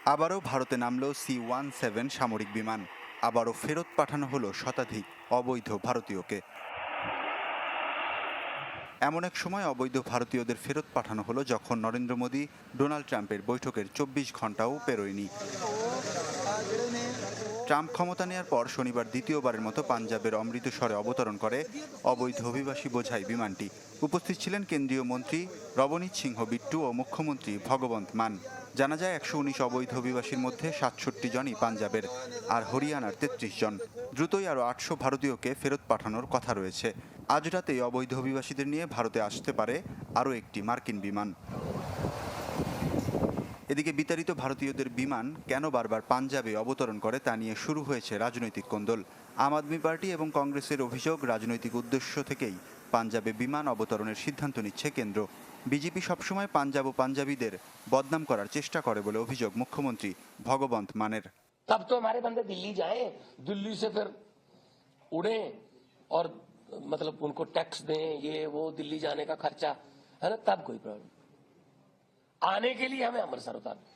আবারও ভারতে নামল C-17 সামরিক বিমান। আবারও ফেরত পাঠানো হলো শতাধিক অবৈধ ভারতীয়কে। এমন এক সময় অবৈধ ভারতীয়দের ফেরত পাঠানো হলো যখন নরেন্দ্র মোদী ডোনাল্ড ট্রাম্পের বৈঠকের 24 ঘন্টাও পেরোয়নি। ট্রাম্প ক্ষমতা নেয়ার পর শনিবার দ্বিতীয়বারের মতো পাঞ্জাবের অমৃতসরে অবতরণ করে অবৈধ অভিবাসী বোঝাই বিমানটি। উপস্থিত ছিলেন কেন্দ্রীয় মন্ত্রী রবনীত সিংহ বিট্টু ও মুখ্যমন্ত্রী ভগবন্ত মান। জানা যায় 119 অবৈধ অভিবাসীর মধ্যে 67 জনই পাঞ্জাবের আর হরিয়ানার 33 জন। দ্রুতই আরও 800 ভারতীয়কে ফেরত পাঠানোর কথা রয়েছে। আজ রাতেই অবৈধ অভিবাসীদের নিয়ে ভারতে আসতে পারে আরও একটি মার্কিন বিমান। এদিকে বিতাড়িত ভারতীয়দের বিমান কেন বারবার পাঞ্জাবে অবতরণ করে তা নিয়ে শুরু হয়েছে রাজনৈতিক কোন্দল। আম আদমি পার্টি এবং কংগ্রেসের অভিযোগ, রাজনৈতিক উদ্দেশ্য থেকেই পাঞ্জাবে বিমান অবতরণের সিদ্ধান্ত নিচ্ছে কেন্দ্র। বিজেপি সবসময় পাঞ্জাব ও পাঞ্জাবিদের বদনাম করার চেষ্টা করে বলে অভিযোগ মুখ্যমন্ত্রী ভগবন্ত মানের। तब तो हमारे बंदे दिल्ली जाएं, दिल्ली से फिर उड़े और मतलब उनको टैक्स दें, ये वो दिल्ली जाने का खर्चा है ना, तब कोई प्रॉब्लम। आने के लिए हमें अमृतसर उतारना।